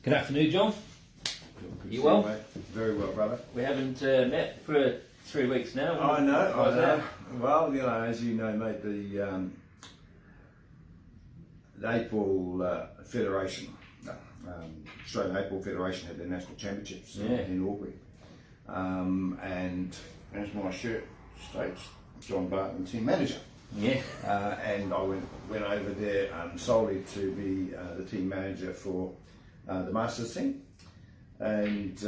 Good afternoon, John. Good You to well? see mate. Very well, brother. We haven't met for 3 weeks now. I know. How's that? Well, as you know, mate, the Apple Federation, Australian Apple Federation had their national championships in Aubrey. And as my shirt states, John Barton, team manager. Yeah. And I went over there solely to be the team manager for the Masters team. And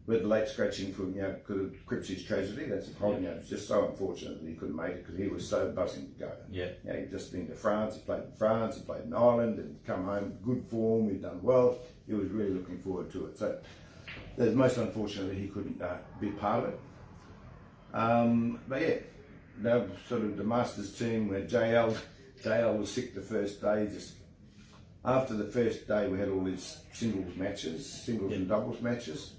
with the late scratching for because of Cripsy's tragedy, that's the problem. It's just so unfortunate that he couldn't make it because he was so buzzing to go. He'd just been to France. He played in France. He played in Ireland, and come home good form. He'd done well. He was really looking forward to it. So it's most unfortunate that he couldn't be part of it. But yeah, now sort of the Masters team where JL was sick the first day. Just after the first day, we had all these singles and doubles matches.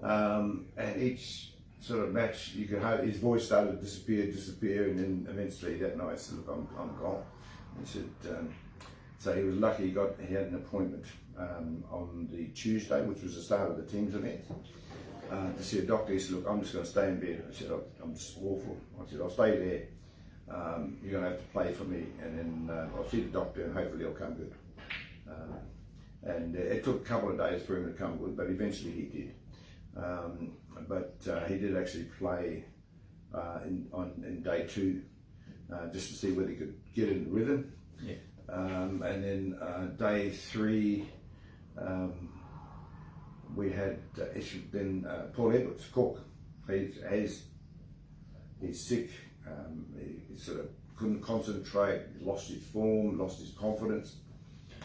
And each sort of match, you could hope his voice started to disappear, and then eventually that night, he said, "Look, I'm gone." He said, so he was lucky he had an appointment on the Tuesday, which was the start of the team's event, to see a doctor. He said, "Look, I'm just going to stay in bed." I said, "I'm just awful." I said, "I'll stay there. You're going to have to play for me, and then I'll see the doctor, and hopefully he'll come good." And it took a couple of days for him to come good, but eventually he did. But he did actually play in day 2 just to see whether he could get in the rhythm. And then day 3 we had Paul Edwards, Cork. He's sick. He sort of couldn't concentrate, lost his form, lost his confidence.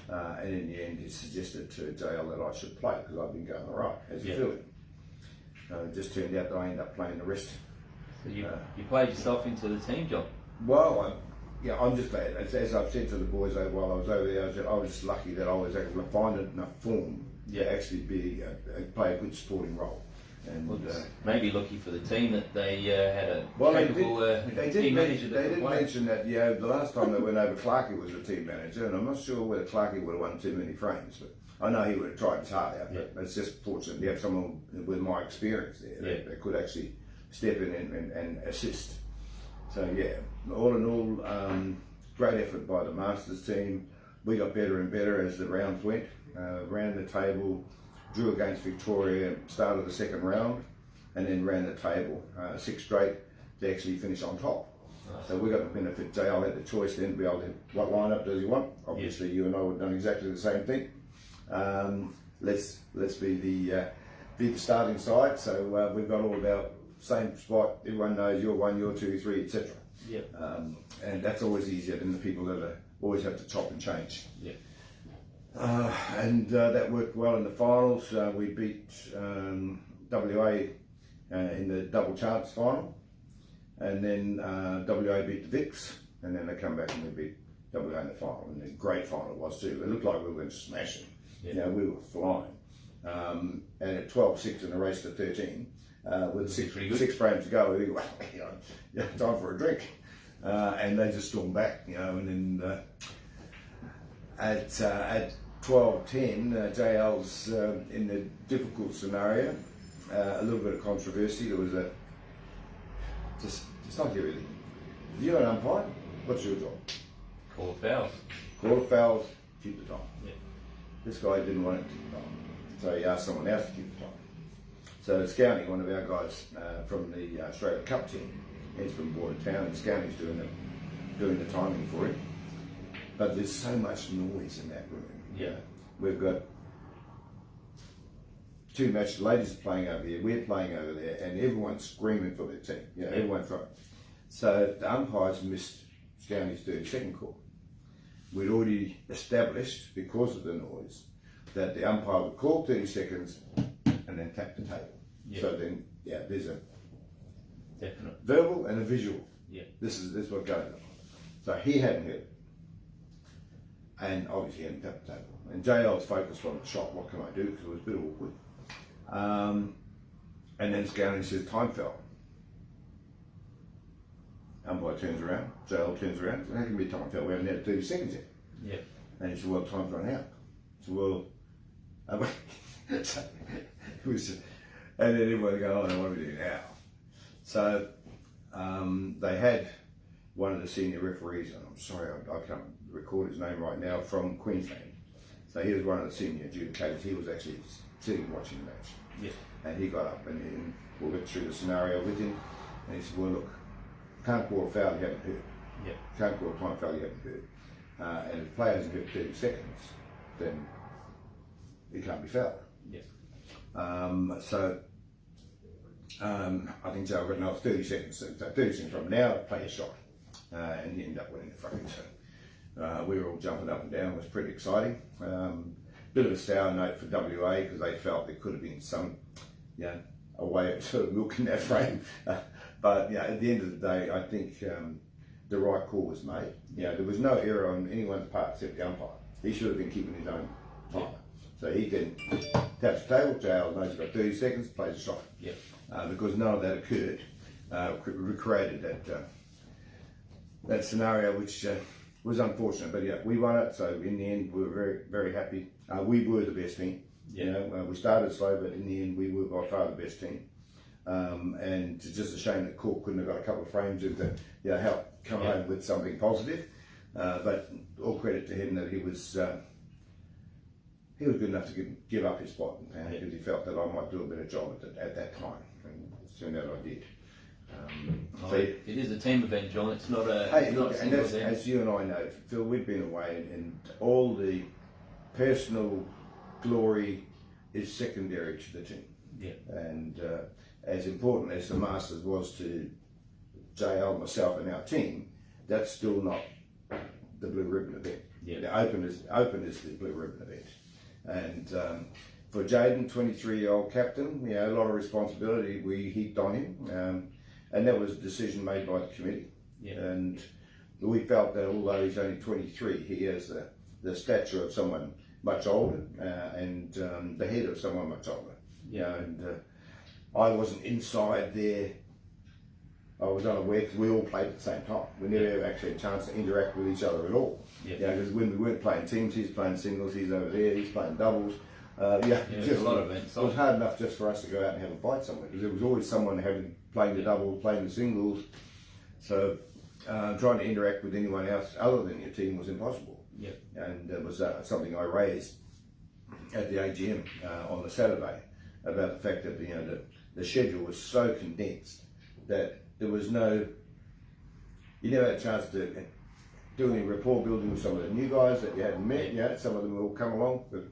And in the end, he suggested to JL that I should play because I've been going all right as a filly. It just turned out that I ended up playing the rest. So you played yourself into the team, John? Well, I'm just glad. As I've said to the boys while I was over there, I was just lucky that I was able to find enough form to actually play a good supporting role. And maybe lucky for the team that they had a capable they team manager. They did mention that the last time they went over, Clarkey was the team manager, and I'm not sure whether Clarkey would have won too many frames, but I know he would have tried his heart out. But it's just fortunate to have someone with my experience there that could actually step in and assist. So all in all, great effort by the Masters team. We got better and better as the rounds went. Ran the table, drew against Victoria, started the second round, and then ran the table 6 straight to actually finish on top. So we got the benefit. JL had the choice then to be able to, what lineup does he want? Obviously, you and I would have done exactly the same thing. Let's be the starting side. So we've got all of our same spot. Everyone knows you're 1, you're 2, 3, etc. And that's always easier than the people that always have to chop and change. And that worked well in the finals. We beat WA in the double chance final, and then WA beat the Vicks, and then they come back and we beat WA in the final, and a great final it was too. It looked like we were going to smash them. We were flying. And at 12-6 in the race to 13, with 6 frames to go, we were, time for a drink. And they just stormed back, and then at 12-10, JL's in the difficult scenario, a little bit of controversy. There was just like everything. If you're an umpire, what's your job? Call fouls. Call the fouls, keep the time. This guy didn't want to keep the time, so he asked someone else to keep the time. So Scowney, one of our guys from the Australia Cup team, he's from Barton, and Scowney's doing the timing for him. But there's so much noise in that room. We've got 2 matches. Ladies are playing over here. We're playing over there, and everyone's screaming for their team. Everyone's right. So the umpires missed Scowney's 32nd call. We'd already established, because of the noise, that the umpire would call 30 seconds and then tap the table. So then, there's a definite verbal and a visual. This is what goes on. So he hadn't heard it. And obviously he hadn't tapped the table. And JL's focused on the shot, what can I do? Because it was a bit awkward. And then Scowney says, time fell. Umpire turns around, JL turns around, so how can it be time fell? We haven't had 30 seconds yet. And he said, well, time's run out. So, well, so it was, and then everyone go, oh, what do we do now? So they had one of the senior referees, and I'm sorry, I can't record his name right now, from Queensland. So he was one of the senior adjudicators. He was actually sitting watching the match. Yeah. And he got up and we went through the scenario with him, and he said, well, look, can't call a foul you haven't heard. Yeah. Can't call a time foul you haven't heard. And if the player hasn't heard 30 seconds, then he can't be fouled. Yeah. I think Joe got another 30 seconds. So 30 seconds from now, play a shot. And he ended up winning the frame. So we were all jumping up and down. It was pretty exciting. Bit of a sour note for WA because they felt there could have been some, a way of sort of milking that frame. But at the end of the day, I think the right call was made. There was no error on anyone's part except the umpire. He should have been keeping his own time. So he then taps the table, JL knows he's got 30 seconds, plays a shot. Yeah. Because none of that occurred, created that scenario, which was unfortunate. But we won it, so in the end we were very, very happy. We were the best team. We started slow, but in the end we were by far the best team. And it's just a shame that Cork couldn't have got a couple of frames to help come home with something positive. But all credit to him that he was good enough to give up his spot because he felt that I might do a better job at that time. And it turned out I did. It is a team event, John. It's not a. Hey, look, and that's, as you and I know, Phil, we've been away, and all the personal glory is secondary to the team. Yeah. And as important as the Masters was to JL, myself, and our team, that's still not the blue ribbon event. Yeah. The Open is the blue ribbon event. And for Jaden, 23-year-old captain, a lot of responsibility we heaped on him, and that was a decision made by the committee. Yeah. And we felt that although he's only 23, he has the stature of someone much older and the head of someone much older. And I wasn't inside there. I was unaware because we all played at the same time. We never ever actually had a chance to interact with each other at all. Because when we weren't playing teams, he's playing singles, he's over there, he's playing doubles. Just a lot of events. It was hard enough just for us to go out and have a fight somewhere because there was always someone playing the doubles, playing the singles. So trying to interact with anyone else other than your team was impossible. And it was something I raised at the AGM on the Saturday about the fact that the schedule was so condensed that there was you never had a chance to do any rapport building with some of the new guys that you hadn't met. Some of them will come along, but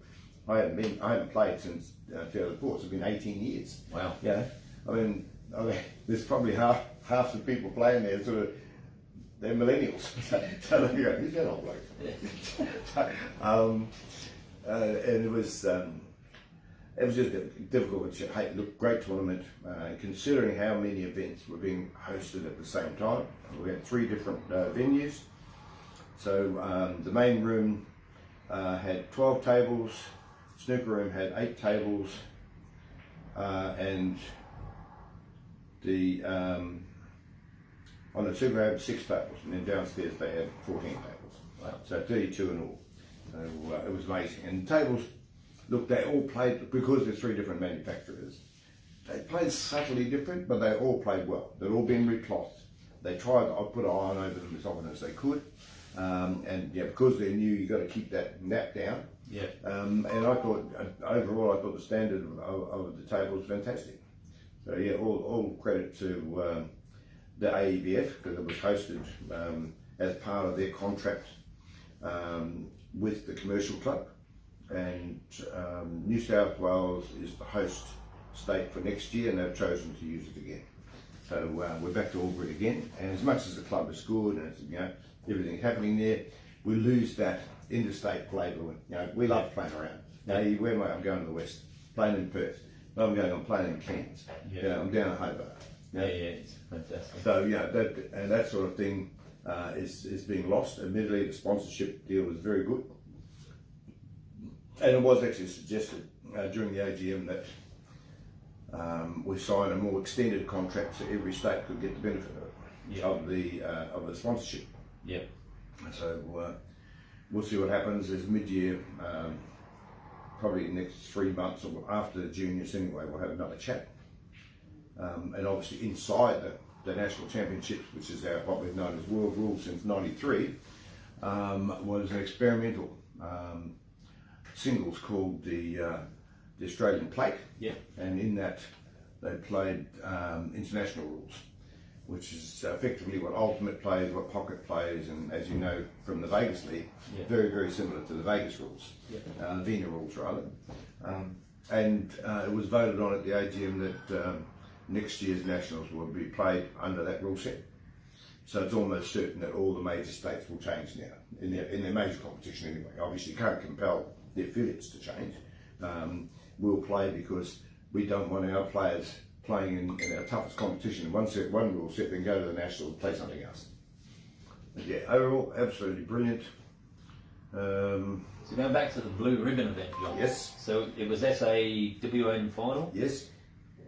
I haven't played since 2004. It's been 18 years. Wow. I mean, there's probably half the people playing there they're millennials. So they go, who's that old bloke? And it was just difficult. Hey, look, great tournament. Considering how many events were being hosted at the same time, we had 3 different venues. So the main room had 12 tables, snooker room had 8 tables, and the on the super had 6 tables, and then downstairs they had 14 tables. Wow. So 32 in all. So it was amazing. And the tables, look, they all played, because there's 3 different manufacturers, they played subtly different, but they all played well. They'd all been reclothed. They tried to put an iron over them as often as they could. And because they're new, you've got to keep that nap down. And I thought, overall, the standard of the table was fantastic. So all credit to the AEBF, because it was hosted as part of their contract with the commercial club. And New South Wales is the host state for next year, and they've chosen to use it again. So we're back to Albury again, and as much as the club is good and it's, everything's happening there, we lose that interstate flavour. We love playing around. Where am I? I'm going to the west, playing in Perth. I'm playing in Cairns. I'm down at Hobart. It's fantastic. So that sort of thing is being lost. Admittedly, the sponsorship deal was very good, and it was actually suggested during the AGM that we sign a more extended contract so every state could get the benefit of the sponsorship. So we'll see what happens. There's mid-year probably the next 3 months or after the juniors anyway, we'll have another chat. And obviously inside the national championships, which is what we've known as world rules since '93, was an experimental singles called the Australian Plate. Yeah. And in that they played international rules, which is effectively what Ultimate plays, what Pocket plays, and as you know from the Vegas League, very, very similar to the Vegas rules, Vena rules rather. And it was voted on at the AGM that next year's Nationals will be played under that rule set. So it's almost certain that all the major states will change now, in their major competition anyway. Obviously you can't compel the affiliates to change. We'll play because we don't want our players playing in our toughest competition in one rule set, then go to the National and play something else. But yeah, overall, absolutely brilliant. So going back to the blue ribbon event, John. Yes. So it was SAWA final. Yes.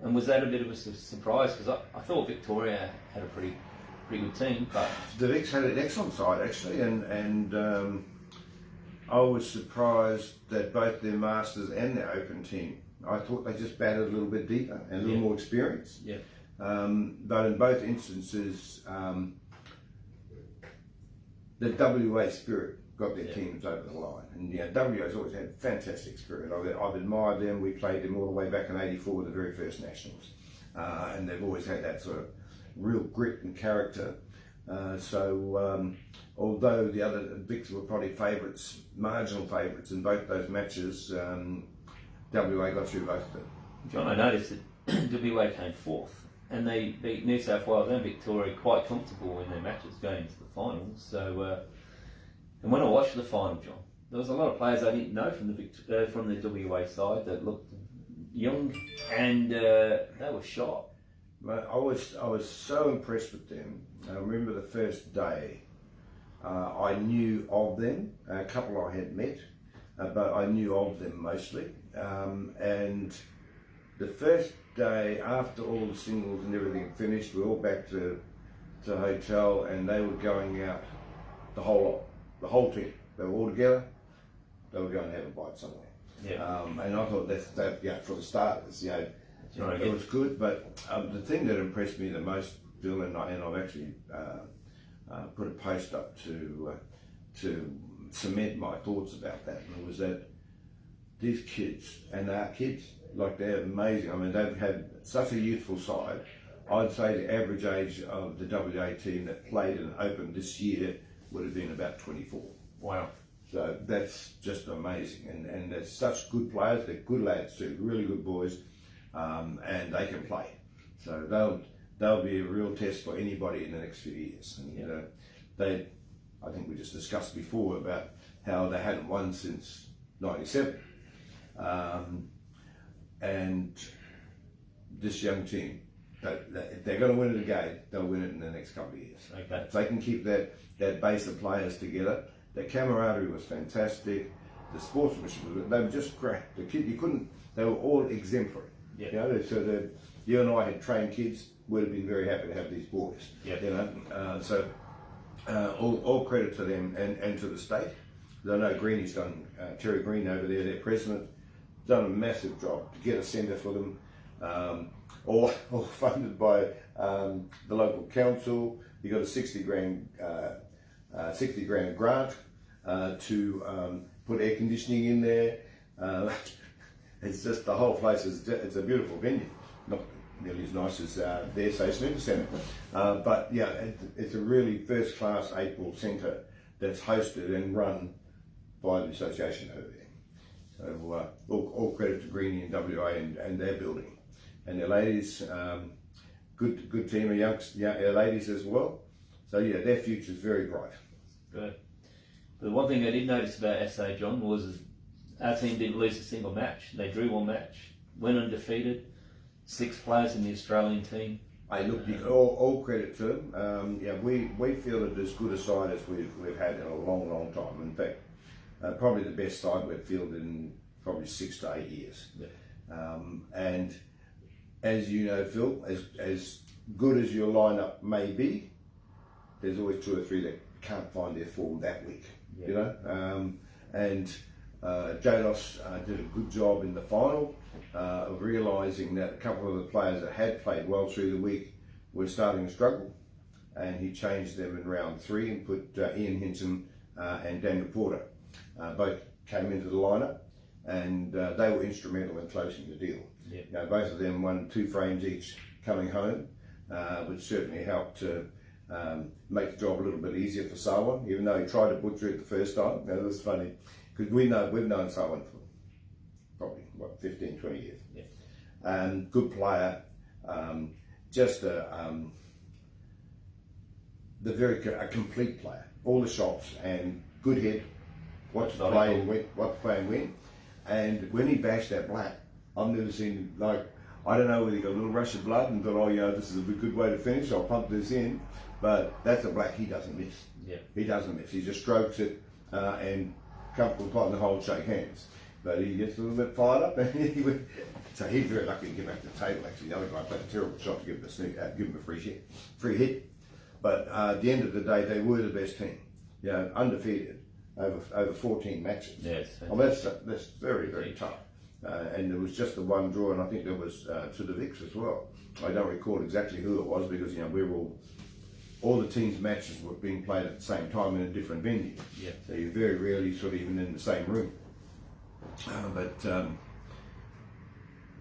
And was that a bit of a surprise? Because I thought Victoria had a pretty good team, but the Vics had an excellent side actually, and I was surprised that both their Masters and their Open team, I thought they just batted a little bit deeper and a little more experience. Yeah. But in both instances, the WA spirit got their teams over the line. And WA's always had fantastic spirit. I've admired them. We played them all the way back in '84, the very first Nationals. And they've always had that sort of real grit and character. Although the other Vics were probably favourites, marginal favourites in both those matches, WA got through both of them. John, I noticed that WA came fourth, and they beat New South Wales and Victoria quite comfortable in their matches going into the finals. So, and when I watched the final, John, there was a lot of players I didn't know from the WA side that looked young, and they were sharp. I was so impressed with them. I remember the first day. I knew of them. A couple I had met, but I knew of them mostly. And the first day, after all the singles and everything had finished, we were all back to the hotel, and they were going out. The whole team. They were all together. They were going to have a bite somewhere. Yeah. And I thought that for the starters, it was good. But the thing that impressed me the most, Bill, and I've actually put a post up to cement my thoughts about that, and it was that these kids, and they are kids, like they're amazing. I mean, they've had such a youthful side. I'd say the average age of the WA team that played in Open this year would have been about 24. Wow. So that's just amazing, and they're such good players. They're good lads too, really good boys, and they can play. So they'll be a real test for anybody in the next few years. And I think we just discussed before about how they hadn't won since '97, and this young team, if they're going to win it again, they'll win it in the next couple of years. Okay. If they can keep that base of players together. The camaraderie was fantastic. The sportsmanship was, they were just great. They were all exemplary. Yeah. So you and I had trained kids, would have been very happy to have these boys. Yeah. All credit to them and to the state. I know Greeny's done, Terry Green over there, their president, done a massive job to get a centre for them, all funded by the local council. You got a 60 grand grant to put air conditioning in there. It's just, the whole place it's a beautiful venue. Not nearly as nice as their Station Centre, but yeah, it's a really first class 8-ball centre that's hosted and run by the association over there. So all credit to Greenie and WA and their building, and their ladies. Good team of young ladies as well. So yeah, their future is very bright. Good. The one thing I did notice about SA, John, was our team didn't lose a single match. They drew one match, went undefeated, 6 players in the Australian team. Hey, look, all credit to them. We fielded as good a side as we've had in a long time. In fact, probably the best side we've fielded in probably 6 to 8 years. Yeah. And as you know, Phil, as good as your lineup may be, there's always 2 or 3 that can't find their form that week. Yeah. And Jados did a good job in the final of realising that a couple of the players that had played well through the week were starting to struggle, and he changed them in round 3 and put Ian Hinton and Daniel Porter. Both came into the lineup, and they were instrumental in closing the deal. Yep. You know, both of them won 2 frames each coming home, which certainly helped to make the job a little bit easier for Sarwan, even though he tried to butcher it the first time. You know, it was funny, because we've known Sarwan for probably, 15, 20 years. Yeah. Good player, just a complete player. All the shots and good head, what to play and win. And when he bashed that black, I've never seen, like, I don't know whether he got a little rush of blood and thought, oh yeah, this is a good way to finish, I'll pump this in. But that's a black he doesn't miss. Yeah. He doesn't miss. He just strokes it and comfortable pot in the hole, shake hands. But he gets a little bit fired up, and so he's very lucky to get back to the table. Actually, the other guy played a terrible shot to give him a free hit. But at the end of the day, they were the best team. You know, undefeated over 14 matches. Yes. Well, that's very, very tough. And there was just the one draw, and I think there was to the Vicks as well. I don't recall exactly who it was, because we were all the teams' matches were being played at the same time in a different venue. Yeah. So you're very rarely sort of even in the same room. But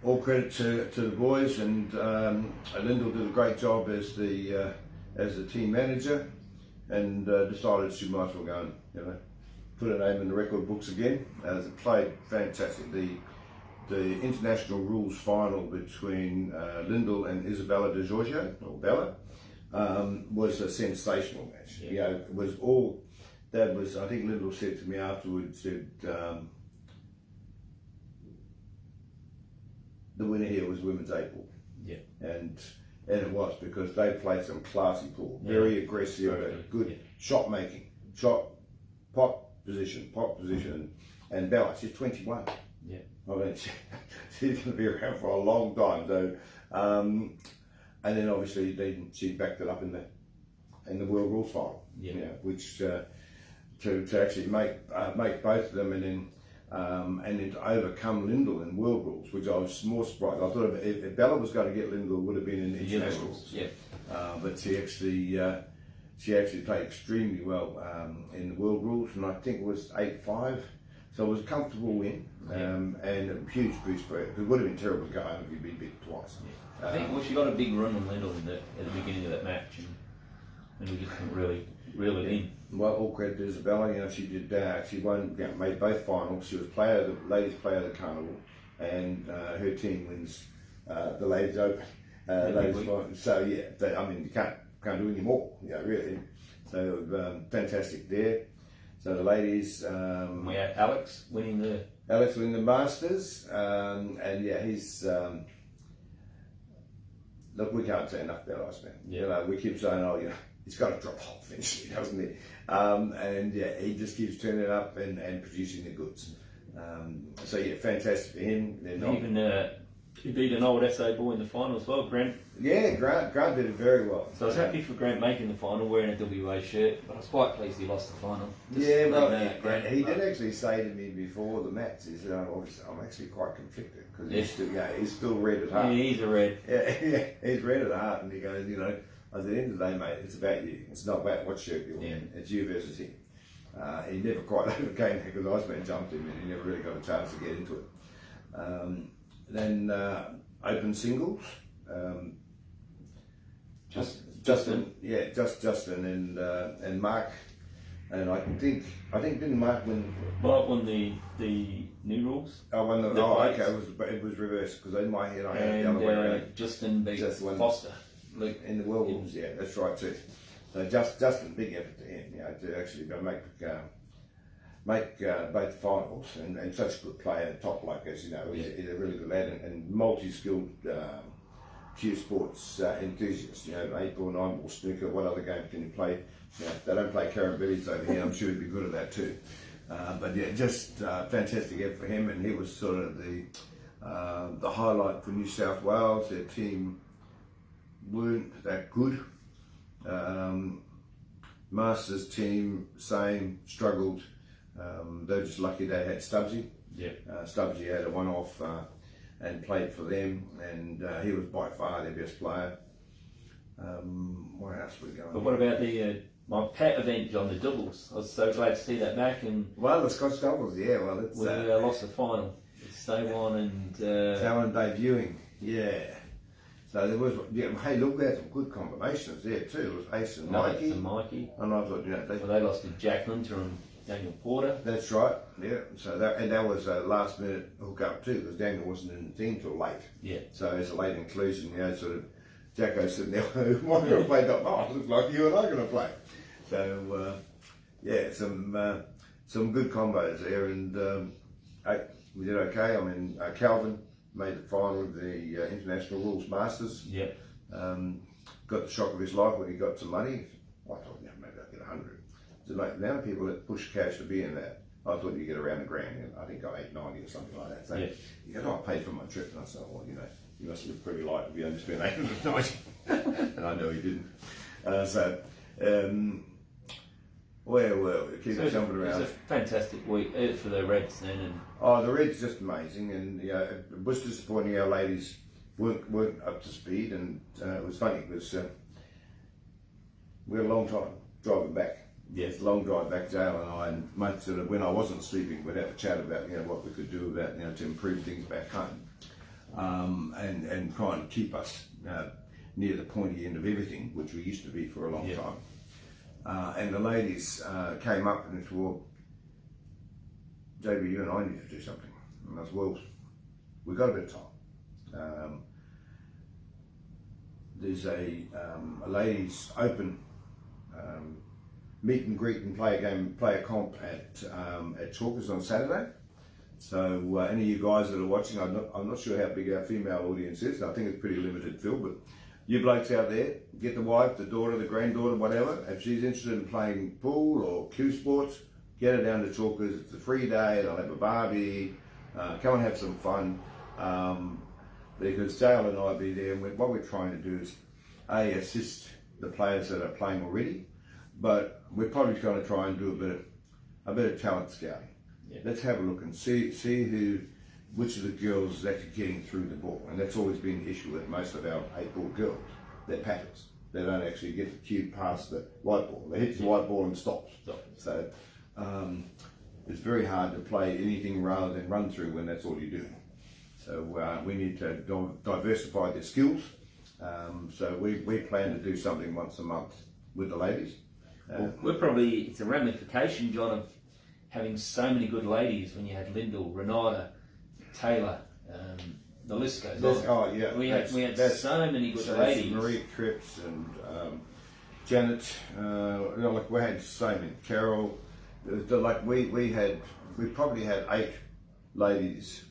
all credit to the boys, and Lyndall did a great job as the team manager, and decided she might as well go and put her name in the record books again. As it played fantastic. The international rules final between Lyndall and Isabella De Giorgio, or Bella, was a sensational match. Yeah. You know, it was all that was. I think Lyndall said to me afterwards, the winner here was women's April. Yeah. And it was, because they played some classy pool, very aggressive, good shot making, pot position, and Bella, she's 21. Yeah. I mean, she's going to be around for a long time. So, and then obviously she backed it up in the World Rules final. Yeah. You know, which to actually make both of them, and then to overcome Lyndall in World Rules, which I was more surprised. I thought if Bella was going to get Lyndall, it would have been in internationals. Yeah. But she actually played extremely well in the World Rules, and I think it was 8-5. So it was a comfortable win, and a huge boost for it. It would have been terrible to go home if you'd been beat twice. Yeah. I think she got a big run on Lyndall at the beginning of that match, and we just couldn't really reel it in. Well, all credit to Isabella. You know, she did. She won, made both finals. She was ladies player of the carnival, and her team wins the ladies open, ladies final. So yeah, you can't do any more. You know, really. So fantastic there. So the ladies. We had Alex winning the Masters, and yeah, he's. Look, we can't say enough about Iceman. Yeah. You know, we keep saying, oh, he's got to drop off eventually, doesn't he? And yeah, he just keeps turning up and producing the goods. So yeah, fantastic for him. Even he beat an old SA boy in the final as well, Grant. Yeah, Grant did it very well. So I was happy for Grant making the final, wearing a WA shirt, but I was quite pleased he lost the final. Yeah, well, he did actually say to me before the match, he said, I'm actually quite conflicted, because he's still red at heart. Yeah, he's a red. Yeah, he's red at heart, and he goes, at the end of the day, mate, it's about you. It's not about what shirt you're wearing. Yeah. It's you versus him. He never quite overcame that, because Iceman jumped him, and he never really got a chance to get into it. Then open singles. Justin and Mark, and I think didn't Mark win? Mark won the new rules. It was reversed, because in my head I had the other way around. Justin beat Foster. In the World Rules, yeah, that's right too. So Justin, big effort to him, to actually go make both finals, and such a good player, top like us, he's a really good lad, and multi-skilled Cuesport's enthusiast. 8-ball, 9-ball snooker. What other game can you play? They don't play carambillies over here. I'm sure he'd be good at that too. But yeah, just fantastic effort for him, and he was sort of the highlight for New South Wales. Their team weren't that good. Masters team, same, struggled. They were just lucky they had Stubbsy. Yeah. Stubbsy had a one-off and played for them, and he was by far their best player. Where else were we going? But what about the my pet event, John, the doubles? I was so glad to see that back. And well, the Scotch doubles, yeah. Well, it's we lost the final. It's Sawan and Sawan debuting, yeah. So there was, hey, look, we had some good combinations there too. It was Ace and Mikey. And Mikey. And I thought, they lost to Jack Hunter and Daniel Porter. That's right, yeah. So that was a last minute hook up too, because Daniel wasn't in the team till late. Yeah. So it's a late inclusion, sort of Jacko sitting there, who am I going to play? Oh, it looks like you and I are going to play. So some good combos there, and we did okay. I mean, Calvin made the final of the International Rules Masters. Yeah. Got the shock of his life when he got some money. I thought, maybe I'll get 100. So like, the amount of people that push cash to be in that, I thought you'd get around $1,000. I think got 890 or something like that. So he goes, I paid for my trip, and I said, well, you must look pretty light if you only spent 890. And I know he didn't. Where were we? Keep jumping around. It was a fantastic week for the Reds then. And the Reds just amazing, and it was disappointing our ladies weren't up to speed, and it was funny because we had a long time driving back. Yes, long drive back, Dale and I, and mate, sort of when I wasn't sleeping, we'd have a chat about what we could do about to improve things back home, and try and keep us near the pointy end of everything, which we used to be for a long time. And the ladies came up and said, well, JB, you and I need to do something. And I said, well, we've got a bit of time. There's a ladies open meet and greet and play a comp at Chalkers on Saturday. So any of you guys that are watching, I'm not sure how big our female audience is. I think it's pretty limited, Phil, but you blokes out there, get the wife, the daughter, the granddaughter, whatever. If she's interested in playing pool or Cuesport, get her down to Chalkers. It's a free day. They'll have a barbie. Come and have some fun. Because Dale and I will be there, and what we're trying to do is assist the players that are playing already, but we're probably going to try and do a bit of talent scouting. Yeah. Let's have a look and see which of the girls is actually getting through the ball, and that's always been the issue with most of our 8-ball girls. They're packers. They don't actually get the cue past the white ball. They hit the white ball and stops. So it's very hard to play anything rather than run through when that's all you're doing. So we need to diversify their skills. So we plan to do something once a month with the ladies. It's a ramification, John, of having so many good ladies. When you had Lyndall, Renata, Taylor, the list goes on. Oh yeah, we had so many good ladies. Maria Cripps and Janet. We had so many. Carol. We probably had 8 ladies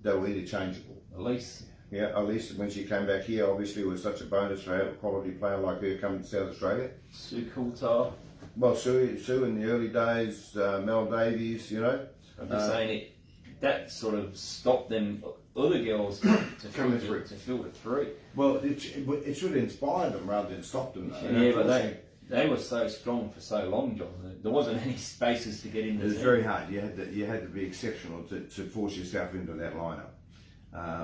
that were interchangeable. Elise. Yeah, Elise, when she came back here, obviously it was such a bonus to have a quality player like her coming to South Australia. Sue Coulthard. Well, Sue in the early days, Mel Davies, I'm just saying that sort of stopped them, other girls, to filter through. Well, it should inspire them rather than stop them, though. Yeah, but they were so strong for so long, John. There wasn't any spaces to get in. It was very hard. You had to be exceptional to force yourself into that lineup.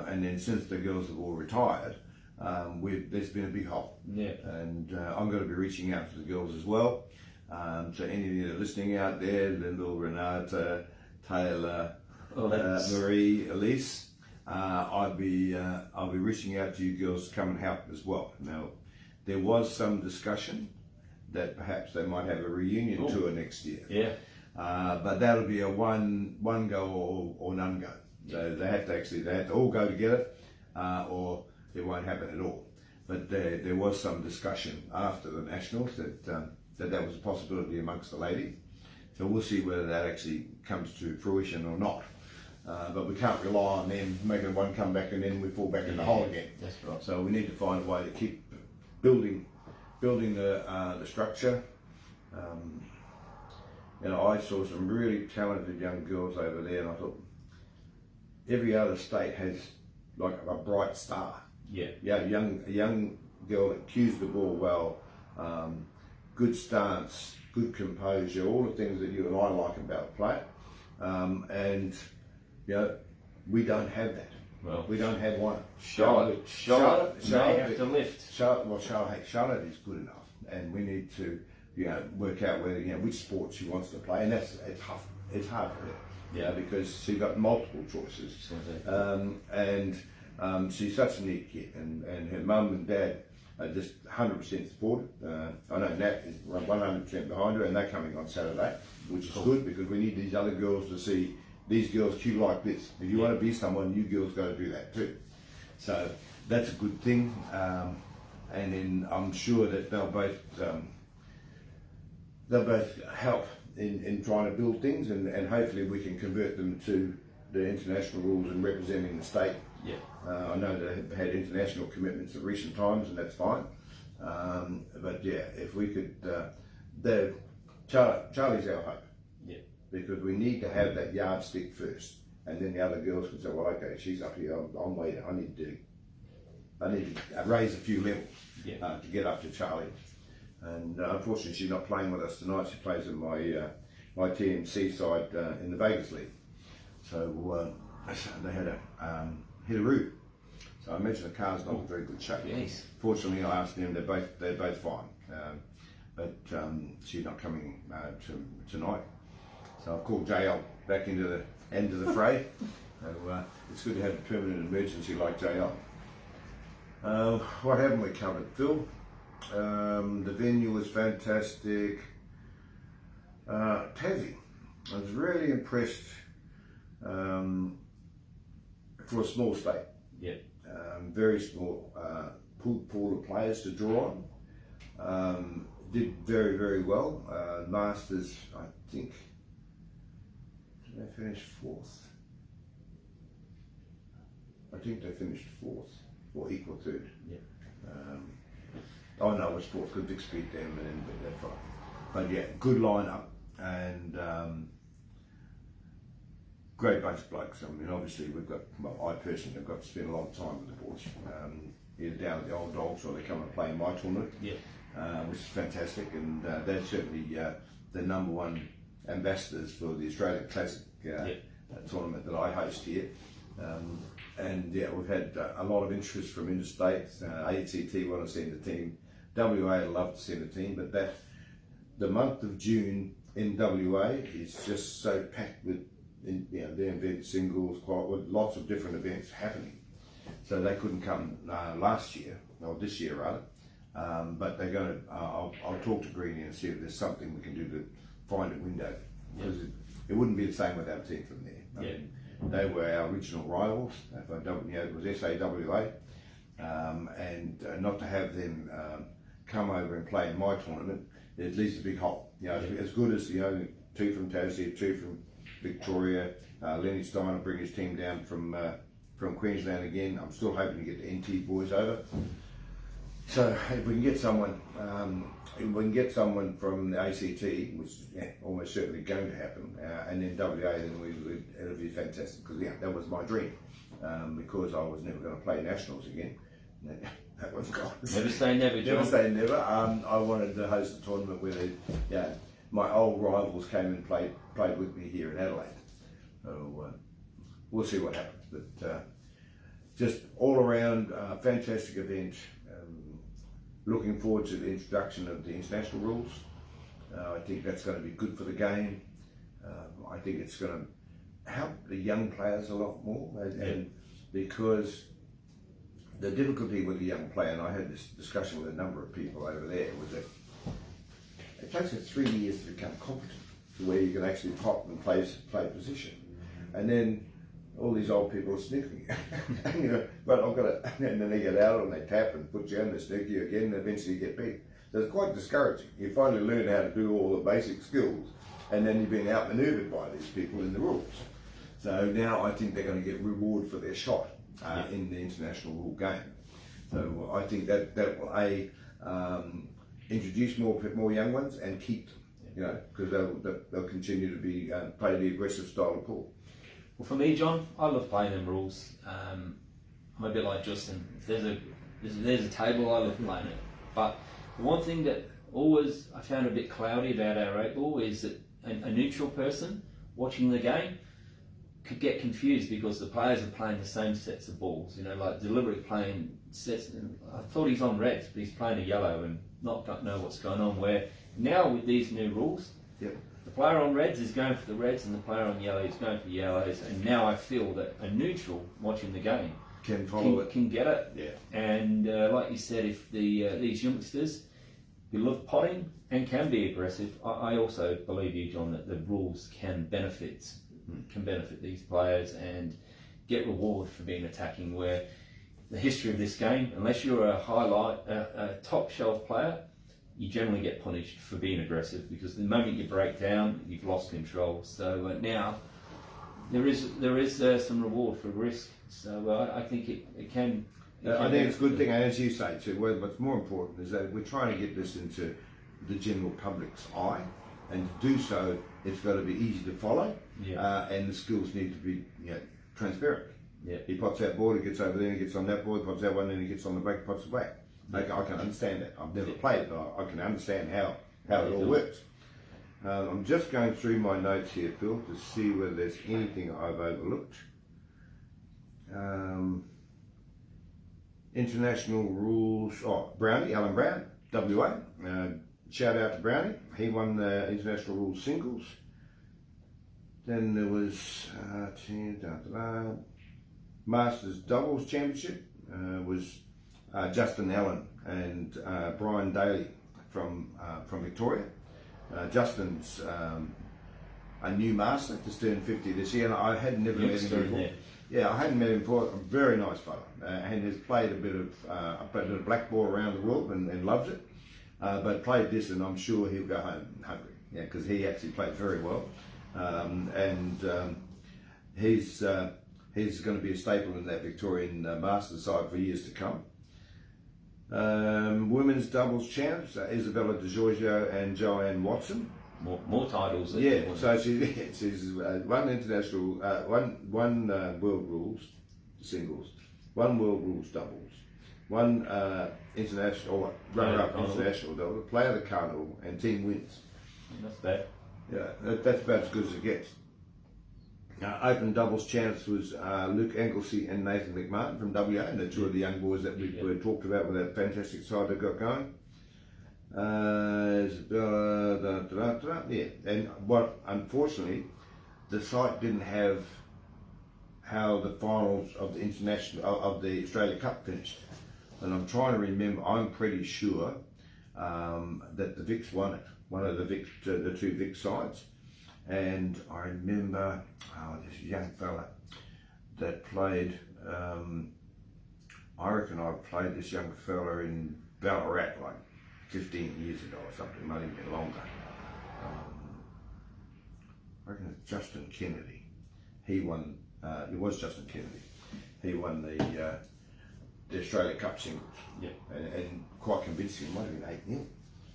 And then since the girls have all retired, there's been a big hole. Yeah. And I'm going to be reaching out to the girls as well. So any of you that are listening out there, Lyndall, Renata, Taylor, Marie, Elise, I'll be reaching out to you girls to come and help as well. Now, there was some discussion that perhaps they might have a reunion tour next year. Yeah. But that'll be a one go or none go. So they have to all go together, or it won't happen at all. But there was some discussion after the Nationals that was a possibility amongst the ladies. So we'll see whether that actually comes to fruition or not. But we can't rely on them making one come back and then we fall back in the hole again. That's right. So we need to find a way to keep building the structure. I saw some really talented young girls over there, and I thought every other state has like a bright star. Yeah, a young girl that cues the ball well, good stance, good composure, all the things that you and I like about a player. And you know, we don't have that. Well, we don't have one. Charlotte may have to lift. Charlotte is good enough, and we need to, you know, work out whether, you know, which sport she wants to play, and it's tough. It's hard for her, yeah, because she's got multiple choices, and she's such a neat kid, and her mum and dad are just 100% supportive. I know Nat is 100% behind her, and they're coming on Saturday, which is good, because we need these other girls to see these girls cue like this. If you want to be someone, you girls got to do that too. So that's a good thing, and then I'm sure that they'll both help in trying to build things, and hopefully we can convert them to the international rules and representing the state. Yeah. I know they've had international commitments at recent times, and that's fine. But yeah, if we could, Charlie's our hope. Yeah. Because we need to have that yardstick first, and then the other girls can say, well, okay, she's up here, I'm waiting. I need to raise a few levels, yeah, to get up to Charlie. And unfortunately, she's not playing with us tonight. She plays in my TMC side in the Vegas League. So they had hit a roof. So I imagine the car's not in very good shape. Yes. Fortunately, I asked them; they're both fine. But she's not coming tonight. So I've called JL back into the fray. So it's good to have a permanent emergency like JL. What haven't we covered, Phil? The venue was fantastic. Tassie, I was really impressed for a small state. Yeah. Very small pool of players to draw on. Did very, very well. Masters, I think, did they finish fourth? I think they finished fourth or equal third. Yeah. I know it's fourth because Vic beat them, and that's right. But yeah, good lineup, and great bunch of blokes. I mean, obviously we've got, well, I personally have got to spend a lot of time with the boys, either down at the Old Dogs or they come and play in my tournament, yeah, which is fantastic, and they're certainly the number one ambassadors for the Australian Classic tournament that I host here. And yeah, we've had a lot of interest from interstate. ACT want to send a team. WA would love to send a team, but the month of June in WA is just so packed with, you know, the event singles, with lots of different events happening. So they couldn't come last year, or this year rather. But they're going to. I'll talk to Greenie and see if there's something we can do to find a window, because it wouldn't be the same without a team from there. I mean, they were our original rivals. It was SAWA, and not to have them come over and play in my tournament, it leaves a big hole. You know, as good as, you know, two from Tassie, two from Victoria. Lenny Stein will bring his team down from Queensland again. I'm still hoping to get the NT boys over. So if we can get someone, from the ACT, which is almost certainly going to happen, and then WA, then it'll be fantastic, because that was my dream, because I was never going to play nationals again. That was gone. Never say never, John. Never say never. I wanted to host a tournament where my old rivals came and played with me here in Adelaide. So we'll see what happens. But just all around, fantastic event. Looking forward to the introduction of the international rules. I think that's going to be good for the game. I think it's going to help the young players a lot more, and because the difficulty with the young player, and I had this discussion with a number of people over there, was that it takes us 3 years to become competent, to where you can actually pop and play position, and then all these old people are snooking. You know, but I've got to, and then they get out and they tap and put you in, they snook you again, and eventually you get beat. So it's quite discouraging. You finally learn how to do all the basic skills, and then you're being outmaneuvered by these people in the rules. So now I think they're going to get reward for their shot in the international rule game. So I think that will introduce more young ones and keep them, you know, because they'll continue to be play the aggressive style of pool. Well, for me, John, I love playing them rules. I'm a bit like Justin. If there's a table, I love playing it. But the one thing that always I found a bit cloudy about our 8-ball is that a neutral person watching the game could get confused because the players are playing the same sets of balls, like deliberately playing sets. I thought he's on reds, but he's playing a yellow and don't know what's going on. Where now with these new rules, yep. The player on reds is going for the reds and the player on yellow is going for the yellows. And now I feel that a neutral watching the game can follow can get it. Yeah. And like you said, if these youngsters who love potting and can be aggressive, I also believe you, John, that the rules can benefit these players and get reward for being attacking. Where the history of this game, unless you're a top shelf player, you generally get punished for being aggressive because the moment you break down, you've lost control. So now there is some reward for risk. So I think it can. I think it's a good thing, and as you say too, what's more important is that we're trying to get this into the general public's eye, and to do so, it's got to be easy to follow, and the skills need to be transparent. Yeah. He pots that board, he gets over there, he gets on that board, pots that one, then he gets on the back, pots the back. I can understand that. I've never played, but I can understand how it all works. I'm just going through my notes here, Phil, to see whether there's anything I've overlooked. International rules. Brownie, Alan Brown, WA. Shout out to Brownie. He won the international rules singles. Then there was Masters doubles championship. Was Justin Allen and Brian Daly from Victoria. Justin's a new master, just turned 50 this year, and I had never met him before. Yeah, I hadn't met him before. A very nice fellow, and has played a bit of black ball around the world and loves it. But played this, and I'm sure he'll go home hungry. Yeah, because he actually played very well, he's going to be a staple in that Victorian Masters side for years to come. Women's doubles champs, Isabella Di Giorgio and Joanne Watson. More titles. So she's one international, one world rules singles, one world rules doubles, one international runner-up international doubles, player of the carnival, and team wins. That's bad. Yeah, that's about as good as it gets. Open doubles champs was Luke Anglesey and Nathan McMahon from WA, and the two of the young boys that we talked about with that fantastic side they've got going. And what unfortunately the site didn't have how the finals of the the Australia Cup finished, and I'm trying to remember. I'm pretty sure that the Vics won it. One of the two Vic sides. And I remember this young fella that played, I reckon I played this young fella in Ballarat like 15 years ago or something, might even been longer. I reckon it's Justin Kennedy. He won, it was Justin Kennedy. He won the Australia Cup singles. Yeah. And quite convincing, it might have been 8-0.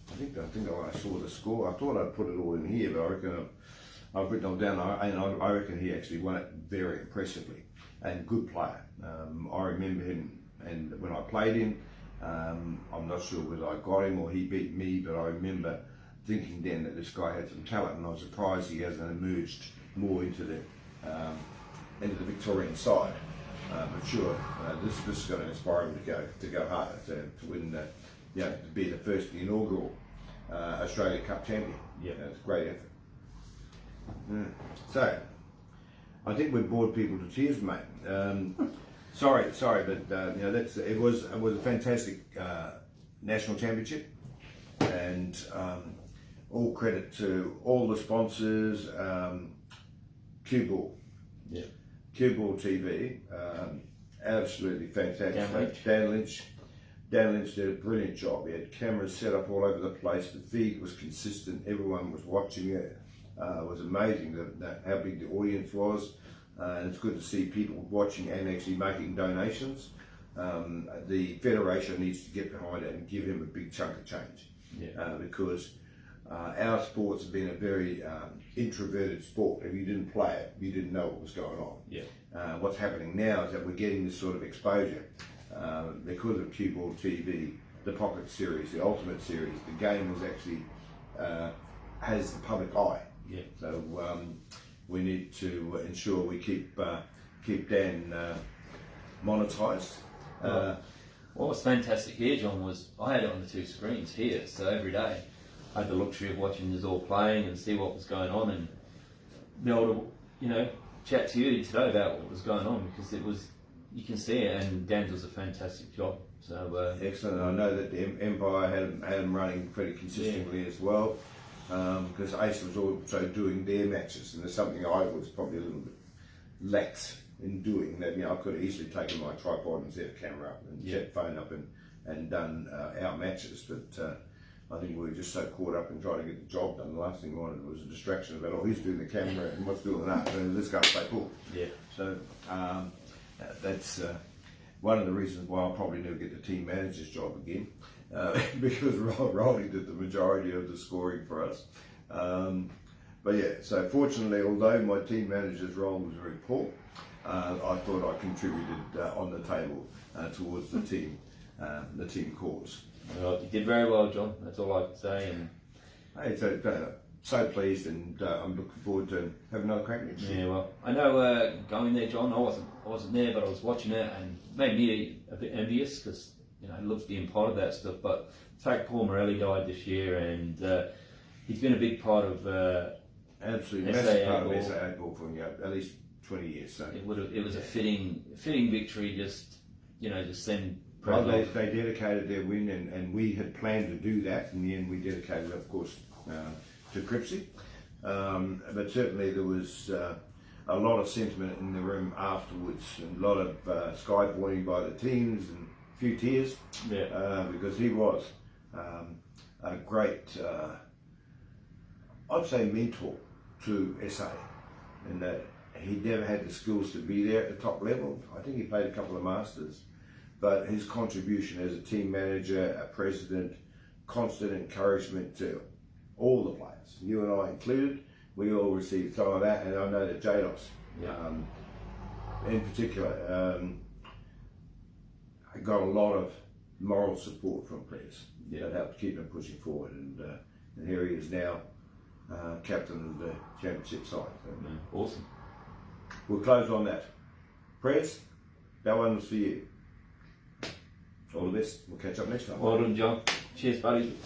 I think when I saw the score, I thought I'd put it all in here, but I reckon I've written it down, and I reckon he actually won it very impressively, and good player. I remember him, and when I played him, I'm not sure whether I got him or he beat me, but I remember thinking then that this guy had some talent, and I was surprised he hasn't emerged more into the Victorian side. But sure, this is going to inspire him to go harder, to win, to be the first inaugural Australia Cup champion. Yeah, it's a great effort. So, I think we've bored people to tears, mate. Sorry, but it was a fantastic national championship, and all credit to all the sponsors. Cuesport, Cuesport TV, absolutely fantastic. Dan Lynch did a brilliant job. He had cameras set up all over the place. The feed was consistent. Everyone was watching it. It was amazing how big the audience was. And it's good to see people watching and actually making donations. The Federation needs to get behind it and give him a big chunk of change. Because our sports have been a very introverted sport. If you didn't play it, you didn't know what was going on. What's happening now is that we're getting this sort of exposure because of Cuesport TV the Pocket Series, the Ultimate Series, the game was actually has the public eye. Yeah. So we need to ensure we keep Dan monetised. What was fantastic here, John, was I had it on the 2 screens here, so every day I had the luxury of watching us all playing and see what was going on, and be able to, chat to you today about what was going on, because you can see it, and Dan does a fantastic job. So excellent. I know that the Empire had them running pretty consistently as well, because Ace was also doing their matches, and there's something I was probably a little bit lax in doing. That I could have easily taken my tripod and set a camera up and set the phone up and done our matches, but I think we were just so caught up in trying to get the job done. The last thing we wanted was a distraction about, who's doing the camera and what's doing that, and let's go and play pool. Yeah. So that's one of the reasons why I'll probably never get the team manager's job again, because Reilly did the majority of the scoring for us. But yeah, so fortunately, although my team manager's role was very poor, I thought I contributed on the table towards the team cause. Well, you did very well, John. That's all I can say. And hey, so pleased, and I'm looking forward to having another crack next year. yeah, well, I know going there, John. I wasn't there, but I was watching it, and made me a bit envious, because I loved being part of that stuff. But the fact Paul Reilly died this year, and he's been a big part of absolutely massive part of SA ball for at least 20 years. So it was a fitting victory. Just send. Well, they dedicated their win, and we had planned to do that. In the end, we dedicated, of course, to Cripsy. But certainly there was a lot of sentiment in the room afterwards, and a lot of skyboarding by the teams, and a few tears, because he was a great, I'd say, mentor to SA, in that he never had the skills to be there at the top level. I think he played a couple of Masters. But his contribution as a team manager, a president, constant encouragement to all the players, you and I included, we all received some of that, and I know that Jados, in particular, got a lot of moral support from players that helped keep him pushing forward, and here he is now, captain of the championship side. So, awesome. We'll close on that. Prez, that one was for you. All the best. We'll catch up next time. Well done, John. Cheers, buddy.